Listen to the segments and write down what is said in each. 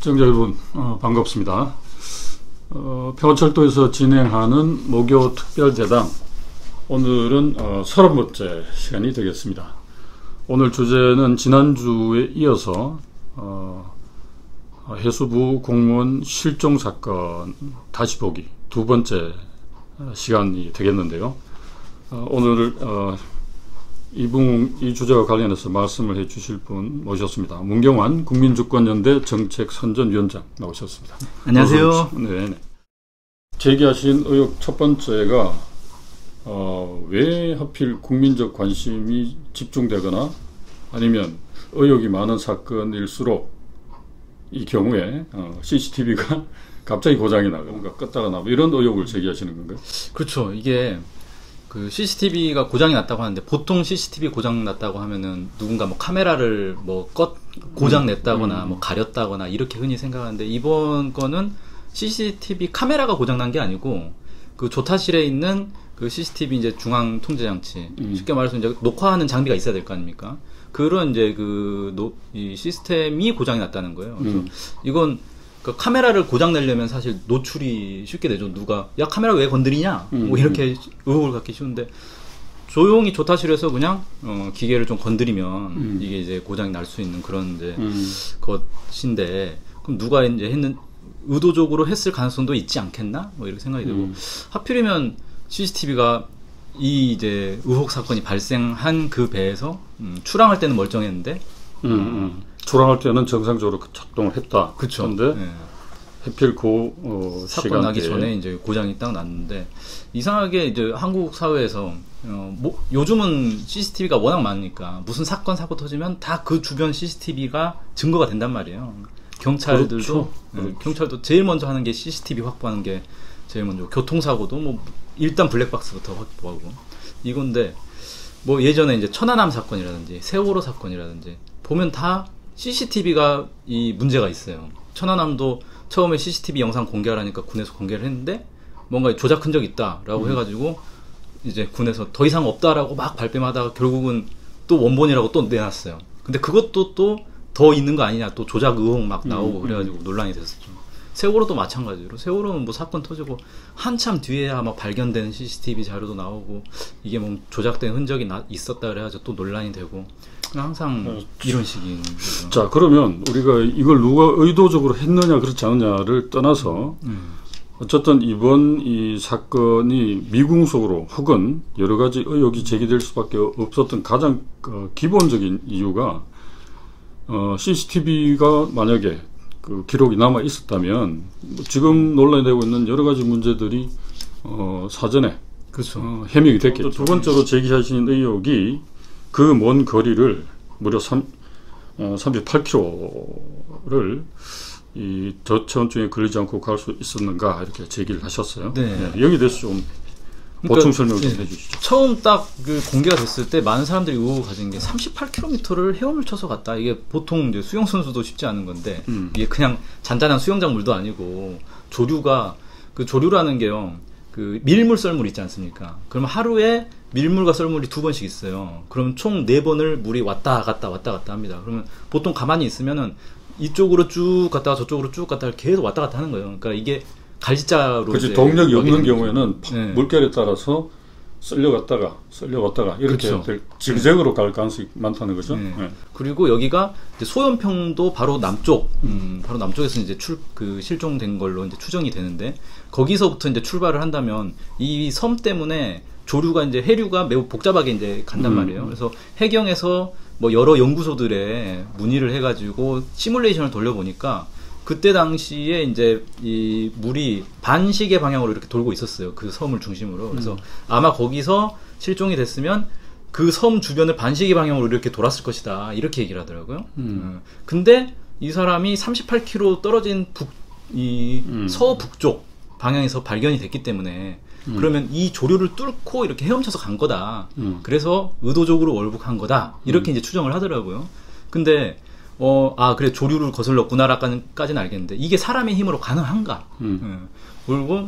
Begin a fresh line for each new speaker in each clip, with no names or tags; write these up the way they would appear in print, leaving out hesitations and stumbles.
시청자 여러분 반갑습니다. 평안철도에서 진행하는 목요 특별대담, 오늘은 30번째 시간이 되겠습니다. 오늘 주제는 지난주에 이어서 해수부 공무원 실종 사건 다시 보기 두 번째 시간이 되겠는데요. 오늘 이 주제와 관련해서 말씀을 해 주실 분 모셨습니다. 문경환 국민주권연대 정책선전위원장 나오셨습니다.
안녕하세요.
네. 제기하신 의혹 첫 번째가 왜 하필 국민적 관심이 집중되거나 아니면 의혹이 많은 사건일수록 이 경우에 CCTV가 갑자기 고장이 나고 뭔가 껐다가 나고 이런 의혹을 제기하시는 건가요?
그렇죠. 이게 그 CCTV가 고장이 났다고 하는데, 보통 CCTV 고장 났다고 하면은 누군가 뭐 카메라를 고장 냈다거나 뭐 가렸다거나 이렇게 흔히 생각하는데, 이번 거는 CCTV 카메라가 고장 난 게 아니고 그 조타실에 있는 그 CCTV 이제 중앙 통제 장치, 쉽게 말해서 이제 녹화하는 장비가 있어야 될 거 아닙니까? 그런 이제 이 시스템이 고장이 났다는 거예요. 그래서 이건 그 카메라를 고장 내려면 사실 노출이 쉽게 되죠. 누가 야 카메라 왜 건드리냐 뭐 이렇게 의혹을 갖기 쉬운데, 조용히 조타실에서 그냥 기계를 좀 건드리면 이게 이제 고장이 날 수 있는 그런 이제 것인데, 그럼 누가 이제 의도적으로 했을 가능성도 있지 않겠나 뭐 이렇게 생각이 되고, 하필이면 CCTV가 이 이제 의혹 사건이 발생한 그 배에서 출항할 때는 멀쩡했는데
출항할 때는 정상적으로 작동을 했다.
그렇죠.
그런데
네.
하필
사건 나기 전에 이제 고장이 딱 났는데, 이상하게 이제 한국 사회에서 요즘은 CCTV가 워낙 많으니까 무슨 사건 사고 터지면 다 그 주변 CCTV가 증거가 된단 말이에요. 경찰들도
그렇죠.
경찰도 제일 먼저 하는 게 CCTV 확보하는 게 제일 먼저. 교통사고도 뭐 일단 블랙박스부터 확보하고 이건데, 뭐 예전에 이제 천안함 사건이라든지 세월호 사건이라든지 보면 다 CCTV가 이 문제가 있어요. 천안함도 처음에 CCTV 영상 공개하라니까 군에서 공개를 했는데 뭔가 조작 흔적이 있다라고 해가지고 이제 군에서 더 이상 없다라고 막 발뺌하다가 결국은 또 원본이라고 또 내놨어요. 근데 그것도 또 더 있는 거 아니냐, 또 조작 의혹 막 나오고 그래가지고 논란이 됐었죠. 세월호도 마찬가지로, 세월호는 뭐 사건 터지고 한참 뒤에야 막 발견된 CCTV 자료도 나오고 이게 뭐 조작된 흔적이 있었다 그래가지고 또 논란이 되고, 항상 이런 식인 거죠.
자, 그러면 우리가 이걸 누가 의도적으로 했느냐 그렇지 않느냐를 떠나서 어쨌든 이번 이 사건이 미궁속으로 혹은 여러 가지 의혹이 제기될 수밖에 없었던 가장 기본적인 이유가 CCTV가 만약에 그 기록이 남아 있었다면 지금 논란이 되고 있는 여러 가지 문제들이 사전에
그렇죠.
해명이 됐겠죠. 두 번째로 제기하신 의혹이 그 먼 거리를 무려 38km를 이 저체온증에 걸리지 않고 갈 수 있었는가 이렇게 제기를 하셨어요.
네.
여기에 대해서 좀 보충 설명을 좀 해주시죠.
처음 딱 그 공개가 됐을 때 많은 사람들이 의혹을 가진 게 38km를 헤엄을 쳐서 갔다. 이게 보통 이제 수영 선수도 쉽지 않은 건데 이게 그냥 잔잔한 수영장 물도 아니고 조류가, 그 조류라는 게요, 그 밀물 썰물 있지 않습니까? 그러면 하루에 밀물과 썰물이 2번씩 있어요. 그럼 총 4번을 물이 왔다 갔다 합니다. 그러면 보통 가만히 있으면은 이쪽으로 쭉 갔다가 저쪽으로 쭉 갔다가 계속 왔다 갔다 하는 거예요. 그러니까 이게 갈지자로.
그렇지. 동력이 없는 경우에는
네.
물결에 따라서 쓸려갔다가 이렇게
그렇죠.
지그재그로 갈 가능성이 많다는 거죠.
네.
네.
그리고 여기가 이제 소연평도 바로 바로 남쪽에서 이제 실종된 걸로 이제 추정이 되는데, 거기서부터 이제 출발을 한다면 이 섬 때문에 조류가 이제 해류가 매우 복잡하게 이제 간단 말이에요. 그래서 해경에서 뭐 여러 연구소들에 문의를 해가지고 시뮬레이션을 돌려보니까 그때 당시에 이제 이 물이 반시계 방향으로 이렇게 돌고 있었어요. 그 섬을 중심으로. 그래서 아마 거기서 실종이 됐으면 그 섬 주변을 반시계 방향으로 이렇게 돌았을 것이다, 이렇게 얘기를 하더라고요. 근데 이 사람이 38km 떨어진 서북쪽 방향에서 발견이 됐기 때문에 그러면 이 조류를 뚫고 이렇게 헤엄쳐서 간 거다. 그래서 의도적으로 월북한 거다, 이렇게 이제 추정을 하더라고요. 근데 그래, 조류를 거슬렀구나라까지는 알겠는데, 이게 사람의 힘으로 가능한가? 그리고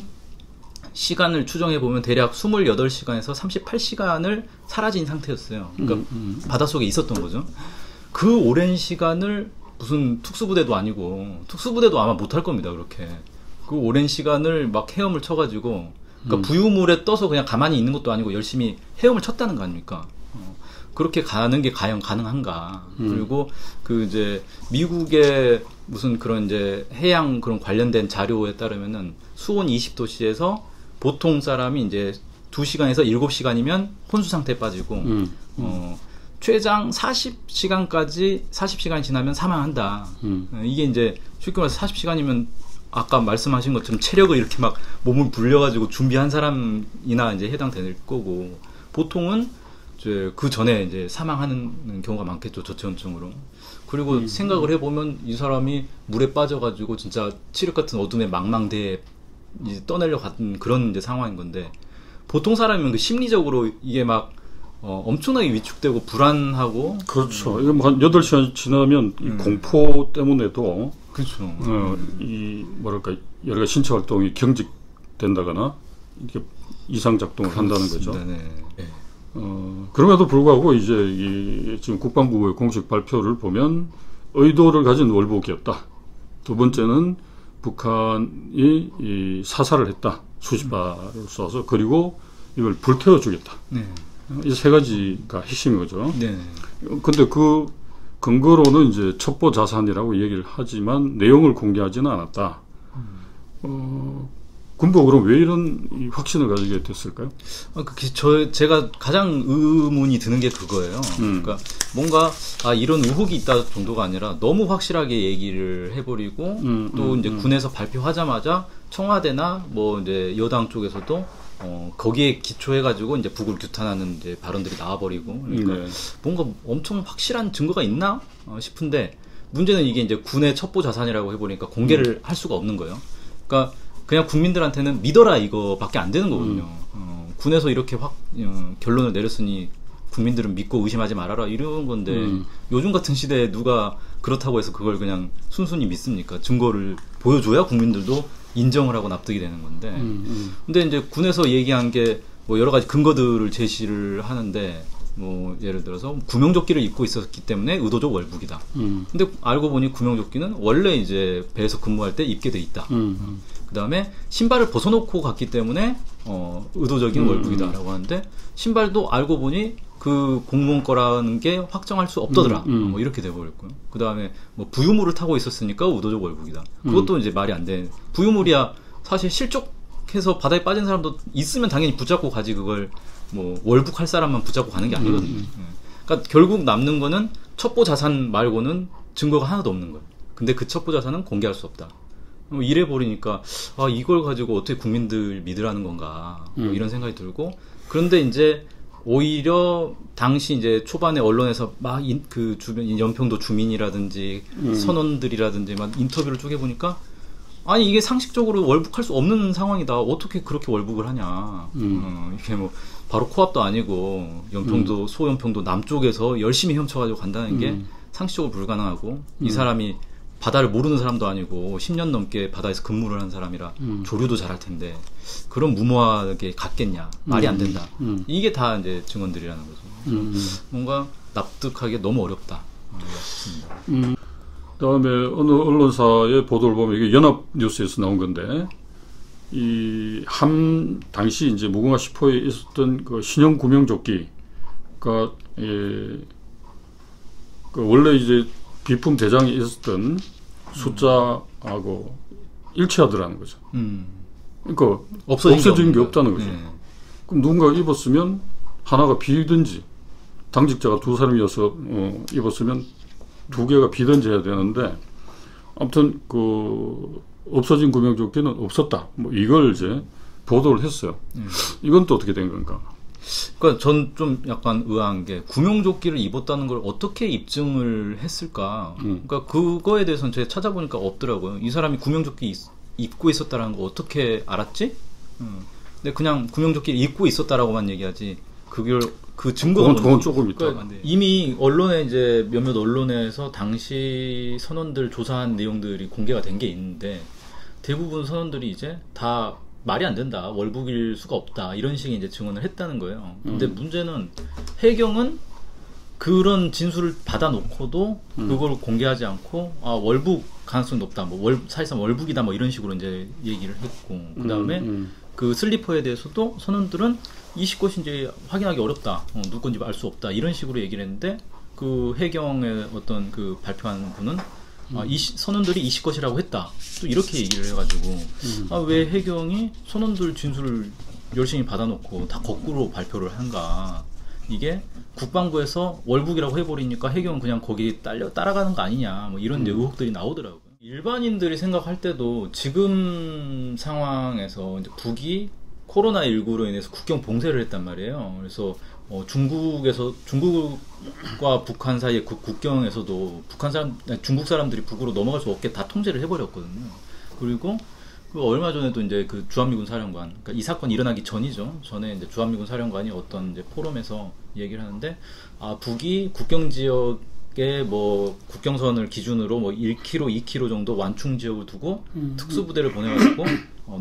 시간을 추정해보면 대략 28시간에서 38시간을 사라진 상태였어요. 그러니까 바닷속에 있었던 거죠. 그 오랜 시간을 무슨 특수부대도 아니고 특수부대도 아마 못할 겁니다. 그렇게 그 오랜 시간을 막 헤엄을 쳐가지고 그러니까 부유물에 떠서 그냥 가만히 있는 것도 아니고 열심히 헤엄을 쳤다는 거 아닙니까? 그렇게 가는 게 과연 가능한가? 그리고 그 이제 미국의 무슨 그런 이제 해양 그런 관련된 자료에 따르면은 수온 20도씨에서 보통 사람이 이제 2시간에서 7시간이면 혼수 상태에 빠지고 최장 40시간이 지나면 사망한다. 이게 이제 쉽게 말해서 40시간이면 아까 말씀하신 것처럼 체력을 이렇게 막 몸을 불려가지고 준비한 사람이나 이제 해당될 거고 보통은 이제 그 전에 이제 사망하는 경우가 많겠죠. 저체온증으로. 그리고 생각을 해보면 이 사람이 물에 빠져가지고 진짜 칠흑 같은 어둠의 망망대에 이제 떠내려 갔던 그런 이제 상황인 건데 보통 사람이면 그 심리적으로 이게 막 엄청나게 위축되고 불안하고
그렇죠. 이거 뭐 한 8시간 지나면 이 공포 때문에도
그렇죠.
이 뭐랄까 여러 가지 신체 활동이 경직된다거나 이렇게 이상 작동을 한다는 거죠.
네네. 네.
그럼에도 불구하고 이제 지금 국방부의 공식 발표를 보면 의도를 가진 월북이었다. 두 번째는 북한이 이 사살을 했다. 수십 발을 쏴서 그리고 이걸 불태워 주겠다.
네.
이 세 가지가 핵심인 거죠.
네.
근데 그 근거로는 이제 첩보 자산이라고 얘기를 하지만 내용을 공개하지는 않았다. 군부가 그럼 왜 이런 이 확신을 가지게 됐을까요?
제가 가장 의문이 드는 게 그거예요. 그러니까 뭔가 이런 의혹이 있다 정도가 아니라 너무 확실하게 얘기를 해버리고 또 이제 군에서 발표하자마자 청와대나 뭐 이제 여당 쪽에서도 거기에 기초해가지고 이제 북을 규탄하는 이제 발언들이 나와버리고 그러니까 뭔가 엄청 확실한 증거가 있나 싶은데 문제는 이게 이제 군의 첩보 자산이라고 해보니까 공개를 할 수가 없는 거예요. 그러니까 그냥 국민들한테는 믿어라 이거밖에 안 되는 거거든요. 군에서 이렇게 결론을 내렸으니 국민들은 믿고 의심하지 말아라 이런 건데 요즘 같은 시대에 누가 그렇다고 해서 그걸 그냥 순순히 믿습니까? 증거를 보여줘야 국민들도 인정을 하고 납득이 되는 건데 근데 이제 군에서 얘기한 게 뭐 여러 가지 근거들을 제시를 하는데 뭐 예를 들어서 구명조끼를 입고 있었기 때문에 의도적 월북이다. 근데 알고 보니 구명조끼는 원래 이제 배에서 근무할 때 입게 돼 있다. 그 다음에 신발을 벗어놓고 갔기 때문에 의도적인 월북이다라고 하는데 신발도 알고 보니 그 공무원 거라는 게 확정할 수 없더더라. 뭐 이렇게 돼버렸고요. 그 다음에 뭐 부유물을 타고 있었으니까 의도적 월북이다. 그것도 이제 말이 안 돼. 부유물이야 사실 실족해서 바다에 빠진 사람도 있으면 당연히 붙잡고 가지 그걸 뭐 월북할 사람만 붙잡고 가는 게 아니거든요. 그러니까 결국 남는 거는 첩보 자산 말고는 증거가 하나도 없는 거예요. 근데 그 첩보 자산은 공개할 수 없다. 이래 버리니까 이걸 가지고 어떻게 국민들 믿으라는 건가 뭐 이런 생각이 들고 그런데 이제 오히려 당시 이제 초반에 언론에서 막 그 주변 연평도 주민이라든지 선원들이라든지 막 인터뷰를 쭉 해보니까 아니 이게 상식적으로 월북할 수 없는 상황이다. 어떻게 그렇게 월북을 하냐. 이게 뭐 바로 코앞도 아니고 연평도 소연평도 남쪽에서 열심히 헤엄쳐가지고 간다는 게 상식적으로 불가능하고 이 사람이 바다를 모르는 사람도 아니고 10년 넘게 바다에서 근무를 한 사람이라 조류도 잘할 텐데 그런 무모하게 갔겠냐. 말이 안 된다. 이게 다 이제 증언들이라는 거죠. 뭔가 납득하기 너무 어렵다. 싶습니다.
그다음에 어느 언론사의 보도를 보면 이게 연합뉴스에서 나온 건데 당시 이제 무궁화 10호에 있었던 그 신형 구명조끼가 그 원래 이제 비품 대장에 있었던 숫자하고 일치하더라는 거죠. 그러니까 없어진 게 없다는 거죠. 그럼 누군가 입었으면 하나가 비든지 당직자가 두 사람이어서 입었으면 두 개가 비든지 해야 되는데 아무튼 그 없어진 구명조끼는 없었다. 뭐 이걸 이제 보도를 했어요. 이건 또 어떻게 된 건가?
그러니까 전 좀 약간 의아한 게 구명조끼를 입었다는 걸 어떻게 입증을 했을까? 그러니까 그거에 대해서는 제가 찾아보니까 없더라고요. 이 사람이 구명조끼 입고 있었다라는 거 어떻게 알았지? 근데 그냥 구명조끼를 입고 있었다라고만 얘기하지. 그 증거가
그건 조금 있다.
그러니까 이미 언론에 이제 몇몇 언론에서 당시 선원들 조사한 내용들이 공개가 된 게 있는데 대부분 선원들이 이제 다 말이 안 된다. 월북일 수가 없다. 이런 식의 이제 증언을 했다는 거예요. 근데 문제는 해경은 그런 진술을 받아놓고도 그걸 공개하지 않고 월북 가능성이 높다. 뭐 사실상 월북이다. 뭐 이런 식으로 이제 얘기를 했고 그 다음에 그 슬리퍼에 대해서도 선원들은 이 시것이 이제 확인하기 어렵다. 누구 건지 알 수 없다. 이런 식으로 얘기를 했는데 그 해경의 어떤 그 발표한 분은 선원들이 이 시것이라고 했다. 또 이렇게 얘기를 해가지고 왜 해경이 선원들 진술을 열심히 받아놓고 다 거꾸로 발표를 한가. 이게 국방부에서 월북이라고 해버리니까 해경은 그냥 거기 따라가는 거 아니냐 뭐 이런 의혹들이 나오더라고요. 일반인들이 생각할 때도 지금 상황에서 이제 북이 코로나19로 인해서 국경 봉쇄를 했단 말이에요. 그래서 중국과 북한 사이의 국경에서도 중국 사람들이 북으로 넘어갈 수 없게 다 통제를 해버렸거든요. 그리고 얼마 전에도 이제 그 주한미군 사령관, 그러니까 이 사건이 일어나기 전이죠. 전에 이제 주한미군 사령관이 어떤 이제 포럼에서 얘기를 하는데, 북이 국경 지역에 뭐 국경선을 기준으로 뭐 1km, 2km 정도 완충 지역을 두고 특수부대를 보내가지고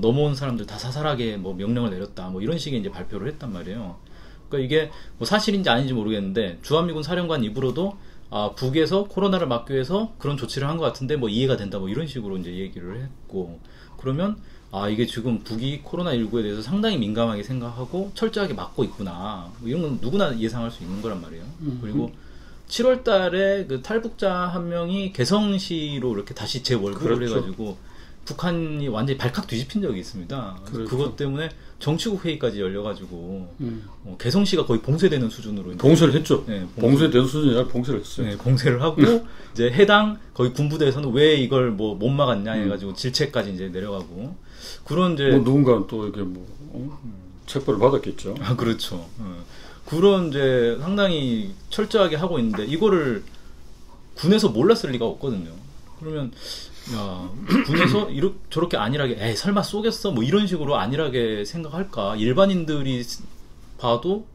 넘어온 사람들 다 사살하게 뭐 명령을 내렸다. 뭐 이런 식의 이제 발표를 했단 말이에요. 그러니까 이게 뭐 사실인지 아닌지 모르겠는데 주한미군 사령관 입으로도 북에서 코로나를 막기 위해서 그런 조치를 한 것 같은데 뭐 이해가 된다. 뭐 이런 식으로 이제 얘기를 했고. 그러면 이게 지금 북이 코로나19에 대해서 상당히 민감하게 생각하고 철저하게 막고 있구나. 뭐 이런 건 누구나 예상할 수 있는 거란 말이에요. 그리고 7월 달에 그 탈북자 한 명이 개성시로 이렇게 다시 재월북을 그렇죠. 해가지고 북한이 완전히 발칵 뒤집힌 적이 있습니다. 그렇죠. 그것 때문에 정치국 회의까지 열려가지고 개성시가 거의 봉쇄되는 수준으로
봉쇄를 했죠.
네,
봉쇄되는 수준이 아니라 봉쇄를 했어요.
네, 봉쇄를 하고 이제 해당 거의 군부대에서는 왜 이걸 뭐 못 막았냐 해가지고 질책까지 이제 내려가고 그런 이제
누군가 또 이게 체포를 받았겠죠.
그렇죠. 그런 이제 상당히 철저하게 하고 있는데 이거를 군에서 몰랐을 리가 없거든요. 그러면 군에서 저렇게 안일하게 설마 쏘겠어? 뭐 이런 식으로 안일하게 생각할까? 일반인들이 봐도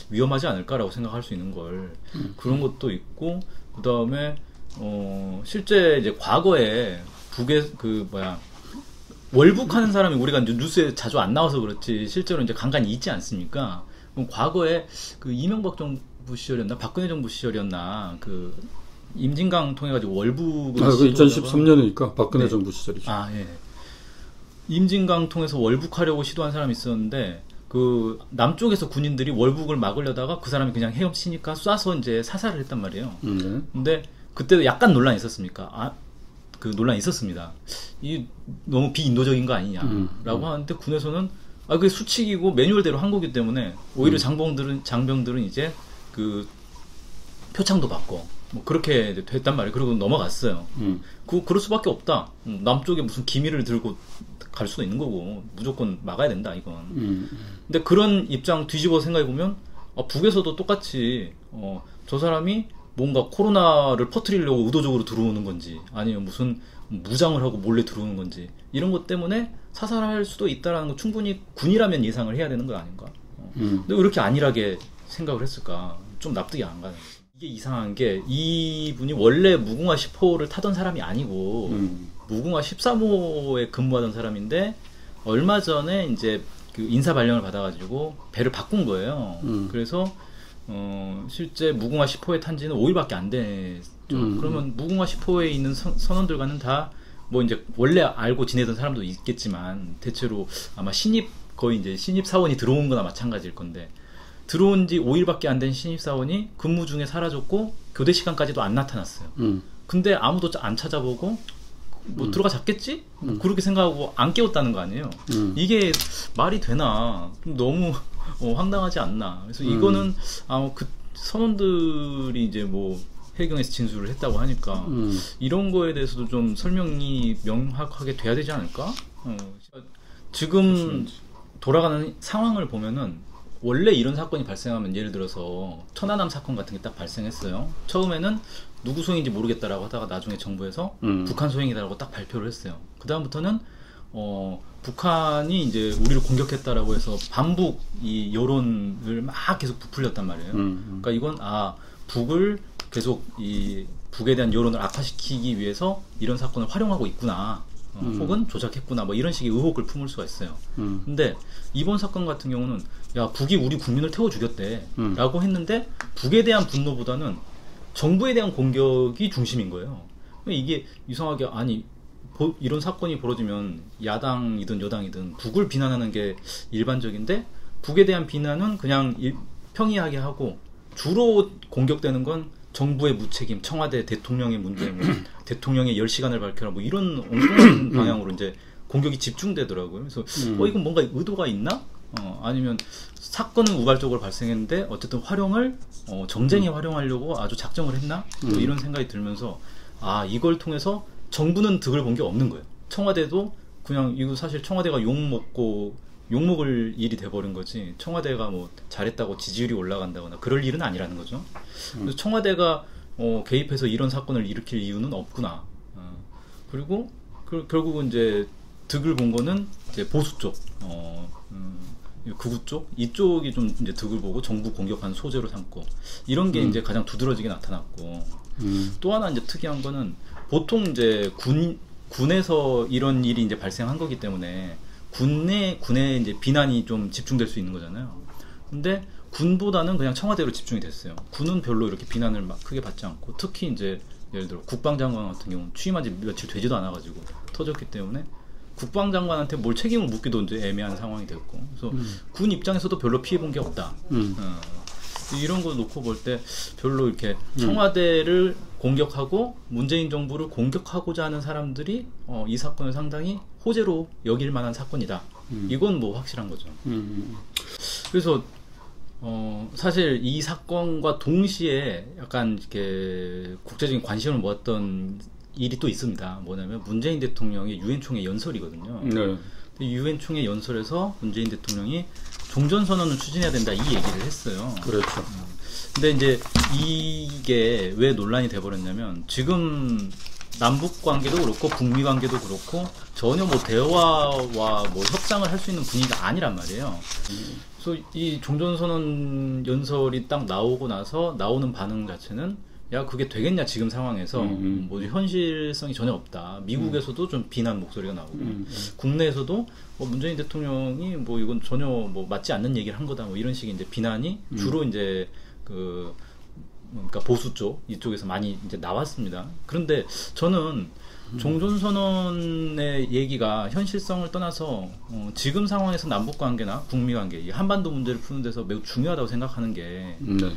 위험하지 않을까라고 생각할 수 있는 걸 그런 것도 있고 그 다음에 실제 이제 과거에 북에 월북하는 사람이 우리가 이제 뉴스에 자주 안 나와서 그렇지 실제로 이제 간간히 있지 않습니까? 그럼 과거에 그 이명박 정부 시절이었나 박근혜 정부 시절이었나 그 임진강 통해 가지고 월북을
2013년이니까 박근혜
네.
정부 시절이죠.
예. 임진강 통해서 월북하려고 시도한 사람이 있었는데 그 남쪽에서 군인들이 월북을 막으려다가 그 사람이 그냥 헤엄치니까 쏴서 이제 사살을 했단 말이에요. 근데 그때도 약간 논란이 있었습니까? 그 논란이 있었습니다. 이 너무 비인도적인 거 아니냐라고 하는데 군에서는 그게 수칙이고 매뉴얼대로 한 거기 때문에 오히려 장병들은 이제 그 표창도 받고 뭐 그렇게 됐단 말이에요. 그리고 넘어갔어요. 그럴 수밖에 없다. 남쪽에 무슨 기밀을 들고 갈 수도 있는 거고 무조건 막아야 된다 이건. 근데 그런 입장 뒤집어 생각해 보면 북에서도 똑같이 저 사람이 뭔가 코로나를 퍼뜨리려고 의도적으로 들어오는 건지 아니면 무슨 무장을 하고 몰래 들어오는 건지 이런 것 때문에 사살할 수도 있다라는 거 충분히 군이라면 예상을 해야 되는 거 아닌가. 근데 왜 이렇게 안일하게 생각을 했을까? 좀 납득이 안 가는 거지. 이게 이상한 게 이분이 원래 무궁화 10호를 타던 사람이 아니고 무궁화 13호에 근무하던 사람인데 얼마 전에 이제 그 인사 발령을 받아가지고 배를 바꾼 거예요. 그래서 실제 무궁화 10호에 탄 지는 5일밖에 안 됐죠. 그러면 무궁화 10호에 있는 선원들과는 다 뭐 이제 원래 알고 지내던 사람도 있겠지만 대체로 아마 거의 이제 신입 사원이 들어온 거나 마찬가지일 건데 들어온 지 5일밖에 안 된 신입사원이 근무 중에 사라졌고 교대 시간까지도 안 나타났어요. 근데 아무도 안 찾아보고 뭐 들어가 잤겠지? 그렇게 생각하고 안 깨웠다는 거 아니에요. 이게 말이 되나? 너무 황당하지 않나? 그래서 이거는 그 선원들이 이제 뭐 해경에서 진술을 했다고 하니까 이런 거에 대해서도 좀 설명이 명확하게 돼야 되지 않을까? 지금 돌아가는 상황을 보면은 원래 이런 사건이 발생하면 예를 들어서 천안함 사건 같은 게 딱 발생했어요. 처음에는 누구 소행인지 모르겠다라고 하다가 나중에 정부에서 북한 소행이다라고 딱 발표를 했어요. 그 다음부터는 북한이 이제 우리를 공격했다라고 해서 반북 이 여론을 막 계속 부풀렸단 말이에요. 그러니까 이건 북을 계속 이 북에 대한 여론을 악화시키기 위해서 이런 사건을 활용하고 있구나. 혹은 조작했구나 뭐 이런 식의 의혹을 품을 수가 있어요. 근데 이번 사건 같은 경우는 야 북이 우리 국민을 태워 죽였대 라고 했는데 북에 대한 분노보다는 정부에 대한 공격이 중심인 거예요. 이게 이상하게 아니 이런 사건이 벌어지면 야당이든 여당이든 북을 비난하는 게 일반적인데 북에 대한 비난은 그냥 평이하게 하고 주로 공격되는 건 정부의 무책임, 청와대 대통령의 문제, 뭐 대통령의 10시간을 밝혀라 뭐 이런 엉뚱한 방향으로 이제 공격이 집중되더라고요. 그래서 이건 뭔가 의도가 있나? 아니면 사건은 우발적으로 발생했는데 어쨌든 활용을 정쟁에 활용하려고 아주 작정을 했나? 뭐 이런 생각이 들면서 아 이걸 통해서 정부는 득을 본 게 없는 거예요. 청와대도 그냥 이거 사실 청와대가 욕먹을 일이 돼버린 거지 청와대가 뭐 잘했다고 지지율이 올라간다거나 그럴 일은 아니라는 거죠. 그래서 청와대가 개입해서 이런 사건을 일으킬 이유는 없구나. 그리고 결국은 이제 득을 본 거는 이제 보수 쪽, 극우 쪽 이쪽이 좀 이제 득을 보고 정부 공격한 소재로 삼고 이런 게 이제 가장 두드러지게 나타났고 또 하나 이제 특이한 거는 보통 이제 군에서 이런 일이 이제 발생한 거기 때문에 군에 이제 비난이 좀 집중될 수 있는 거잖아요. 근데 군보다는 그냥 청와대로 집중이 됐어요. 군은 별로 이렇게 비난을 막 크게 받지 않고 특히 이제 예를 들어 국방장관 같은 경우는 취임한 지 며칠 되지도 않아가지고 터졌기 때문에 국방장관한테 뭘 책임을 묻기도 이제 애매한 상황이 됐고 그래서 군 입장에서도 별로 피해본 게 없다. 이런 거 놓고 볼 때 별로 이렇게 청와대를 공격하고 문재인 정부를 공격하고자 하는 사람들이 이 사건을 상당히 호재로 여길 만한 사건이다. 이건 뭐 확실한 거죠. 그래서 사실 이 사건과 동시에 약간 이렇게 국제적인 관심을 모았던 일이 또 있습니다. 뭐냐면 문재인 대통령의 유엔 총회 연설이거든요.
네.
유엔 총회 연설에서 문재인 대통령이 종전선언을 추진해야 된다 이 얘기를 했어요.
그렇죠.
근데 이제 이게 왜 논란이 돼버렸냐면 지금 남북 관계도 그렇고 북미 관계도 그렇고 전혀 뭐 대화와 뭐 협상을 할 수 있는 분위기가 아니란 말이에요. 그래서 이 종전선언 연설이 딱 나오고 나서 나오는 반응 자체는 야 그게 되겠냐 지금 상황에서 뭐 현실성이 전혀 없다. 미국에서도 좀 비난 목소리가 나오고 국내에서도 뭐 문재인 대통령이 뭐 이건 전혀 뭐 맞지 않는 얘기를 한 거다 뭐 이런 식의 이제 비난이 주로 이제 그러니까 보수 쪽 이쪽에서 많이 이제 나왔습니다. 그런데 저는 종전선언의 얘기가 현실성을 떠나서 지금 상황에서 남북관계나 북미관계 이 한반도 문제를 푸는 데서 매우 중요하다고 생각하는 게
네.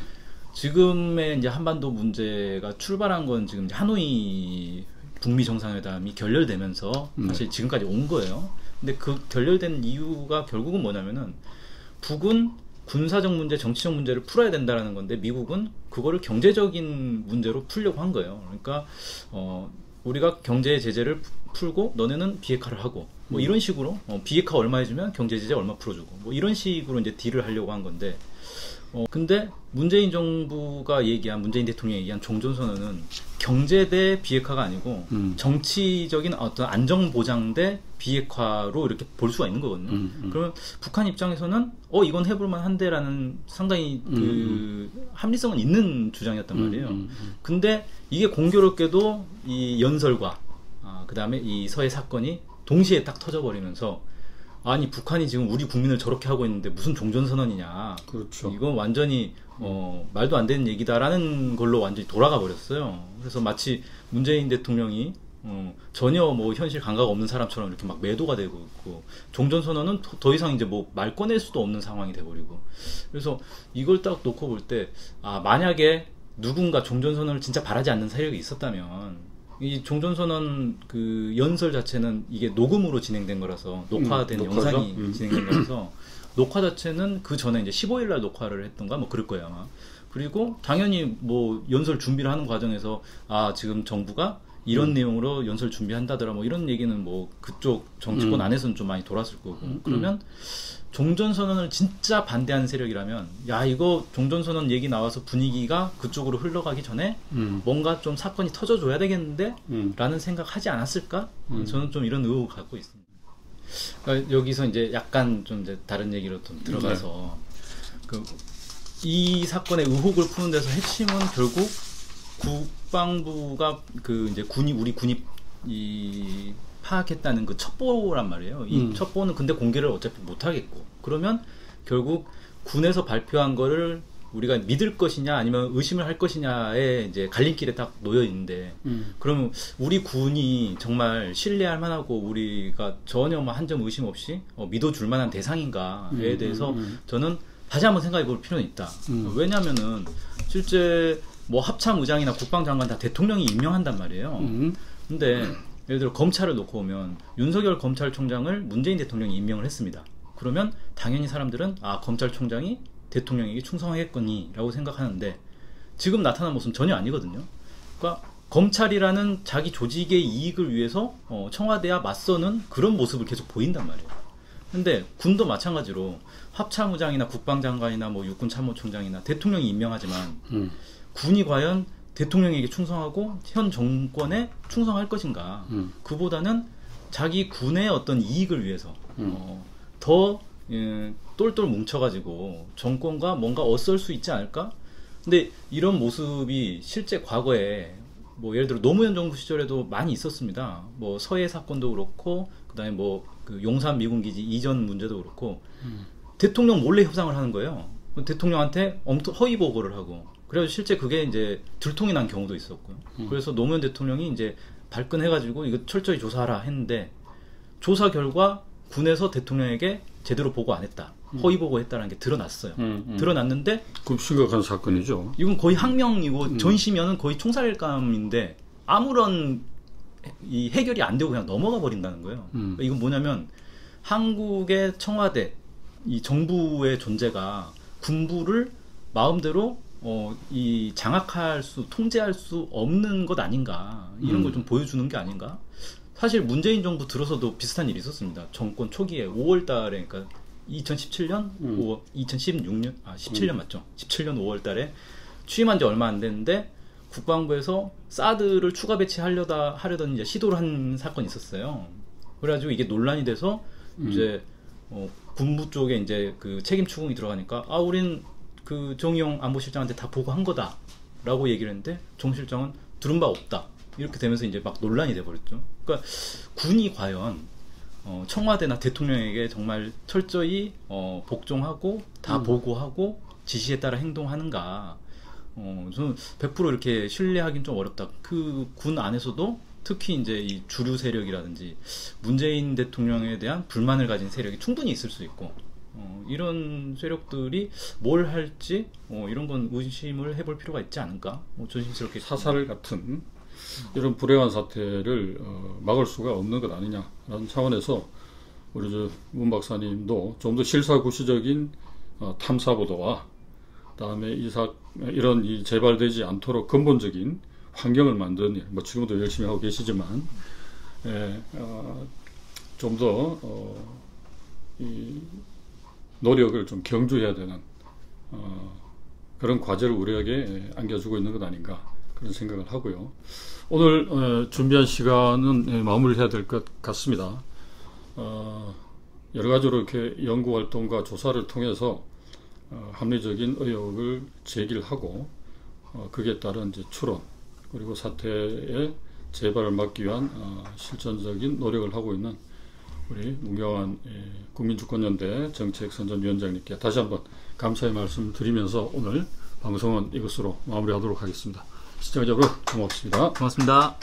지금의 이제 한반도 문제가 출발한 건 지금 하노이 북미 정상회담이 결렬되면서 사실 지금까지 온 거예요. 근데 그 결렬된 이유가 결국은 뭐냐면은 북은 군사적 문제, 정치적 문제를 풀어야 된다라는 건데 미국은 그거를 경제적인 문제로 풀려고 한 거예요. 그러니까 우리가 경제 제재를 풀고 너네는 비핵화를 하고 뭐 이런 식으로 비핵화 얼마 해주면 경제 제재 얼마 풀어주고 뭐 이런 식으로 이제 딜을 하려고 한 건데 근데 문재인 정부가 얘기한 문재인 대통령이 얘기한 종전선언은 경제 대 비핵화가 아니고 정치적인 어떤 안정보장 대 비핵화로 이렇게 볼 수가 있는 거거든요. 그러면 북한 입장에서는 이건 해볼만 한데라는 상당히 그 합리성은 있는 주장이었단 말이에요. 근데 이게 공교롭게도 이 연설과 그 다음에 이 서해 사건이 동시에 딱 터져버리면서 아니 북한이 지금 우리 국민을 저렇게 하고 있는데 무슨 종전선언이냐.
그렇죠.
이건 완전히 말도 안 되는 얘기다라는 걸로 완전히 돌아가 버렸어요. 그래서 마치 문재인 대통령이 전혀 뭐 현실 감각 없는 사람처럼 이렇게 막 매도가 되고 있고 종전선언은 더 이상 이제 뭐 말 꺼낼 수도 없는 상황이 돼버리고 그래서 이걸 딱 놓고 볼 때 만약에 누군가 종전선언을 진짜 바라지 않는 세력이 있었다면 이 종전선언 그 연설 자체는 이게 녹음으로 진행된 거라서 녹화된 영상이 진행된 거라서 녹화 자체는 그 전에 이제 15일 날 녹화를 했던가 뭐 그럴 거예요 아마. 그리고 당연히 뭐 연설 준비를 하는 과정에서 지금 정부가 이런 내용으로 연설 준비한다더라 뭐 이런 얘기는 뭐 그쪽 정치권 안에서는 좀 많이 돌았을 거고 그러면 종전선언을 진짜 반대하는 세력이라면 이거 종전선언 얘기 나와서 분위기가 그쪽으로 흘러가기 전에 뭔가 좀 사건이 터져줘야 되겠는데 라는 생각하지 않았을까? 저는 좀 이런 의혹을 갖고 있습니다. 그러니까 여기서 이제 약간 좀 이제 다른 얘기로 좀 들어가서 이 사건의 의혹을 푸는 데서 핵심은 결국 국방부가 그 이제 우리 군이 이 파악했다는 그 첩보란 말이에요. 이 첩보는 근데 공개를 어차피 못 하겠고, 그러면 결국 군에서 발표한 거를 우리가 믿을 것이냐 아니면 의심을 할 것이냐에 이제 갈림길에 딱 놓여 있는데, 그러면 우리 군이 정말 신뢰할 만하고 우리가 전혀 뭐 한 점 의심 없이 믿어줄 만한 대상인가에 대해서 저는 다시 한번 생각해 볼 필요는 있다. 왜냐면은 실제 뭐 합참의장이나 국방장관 다 대통령이 임명한단 말이에요. 근데 예를 들어 검찰을 놓고 보면 윤석열 검찰총장을 문재인 대통령이 임명을 했습니다. 그러면 당연히 사람들은 검찰총장이 대통령에게 충성하겠거니 라고 생각하는데, 지금 나타난 모습은 전혀 아니거든요. 그러니까 검찰이라는 자기 조직의 이익을 위해서 청와대와 맞서는 그런 모습을 계속 보인단 말이에요. 근데 군도 마찬가지로 합참의장이나 국방장관이나 뭐 육군참모총장이나 대통령이 임명하지만 군이 과연 대통령에게 충성하고 현 정권에 충성할 것인가? 그보다는 자기 군의 어떤 이익을 위해서 더 똘똘 뭉쳐가지고 정권과 뭔가 어쩔 수 있지 않을까? 근데 이런 모습이 실제 과거에 뭐 예를 들어 노무현 정부 시절에도 많이 있었습니다. 뭐 서해 사건도 그렇고, 그다음에 뭐 그 용산 미군 기지 이전 문제도 그렇고, 대통령 몰래 협상을 하는 거예요. 대통령한테 허위 보고를 하고, 그래서 실제 그게 이제 들통이 난 경우도 있었고요. 그래서 노무현 대통령이 이제 발끈해가지고 이거 철저히 조사하라 했는데, 조사 결과 군에서 대통령에게 제대로 보고 안 했다, 허위 보고했다는 게 드러났어요. 드러났는데
그 심각한 사건이죠.
이건 거의 항명이고 전시면은 거의 총살감인데 아무런 이 해결이 안 되고 그냥 넘어가 버린다는 거예요. 그러니까 이건 뭐냐면 한국의 청와대, 이 정부의 존재가 군부를 마음대로 이 장악할 수, 통제할 수 없는 것 아닌가, 이런 걸 좀 보여주는 게 아닌가. 사실 문재인 정부 들어서도 비슷한 일이 있었습니다. 정권 초기에 5월 달에, 그러니까 2017년 2016년 17년 맞죠? 17년 5월 달에 취임한 지 얼마 안 됐는데 국방부에서 사드를 추가 배치하려던 이제 시도를 한 사건이 있었어요. 그래가지고 이게 논란이 돼서 이제 군부 쪽에 이제 그 책임 추궁이 들어가니까 우린 그 정의용 안보실장한테 다 보고한 거다라고 얘기를 했는데, 정 실장은 들은 바 없다, 이렇게 되면서 이제 막 논란이 돼버렸죠. 그러니까 군이 과연 청와대나 대통령에게 정말 철저히 복종하고 다 보고하고 지시에 따라 행동하는가, 저는 100% 이렇게 신뢰하기는 좀 어렵다. 그 군 안에서도 특히 이제 이 주류 세력이라든지 문재인 대통령에 대한 불만을 가진 세력이 충분히 있을 수 있고, 이런 세력들이 뭘 할지 이런 건 의심을 해볼 필요가 있지 않을까, 조심스럽게.
사살 같은 이런 불행한 사태를 막을 수가 없는 것 아니냐라는 차원에서 우리 문 박사님도 좀 더 실사구시적인 탐사 보도와, 그다음에 이런 이 재발되지 않도록 근본적인 환경을 만드는 일, 뭐 지금도 열심히 하고 계시지만 좀 더 이 노력을 좀 경주해야 되는 그런 과제를 우리에게 안겨주고 있는 것 아닌가, 그런 생각을 하고요. 오늘 준비한 시간은 마무리해야 될 것 같습니다. 여러 가지로 이렇게 연구활동과 조사를 통해서 합리적인 의혹을 제기를 하고, 그에 따른 이제 추론, 그리고 사태의 재발을 막기 위한 실천적인 노력을 하고 있는 우리 문경환 국민주권연대 정책선전위원장님께 다시 한번 감사의 말씀 드리면서 오늘 방송은 이것으로 마무리하도록 하겠습니다. 시청자 여러분 고맙습니다.
고맙습니다.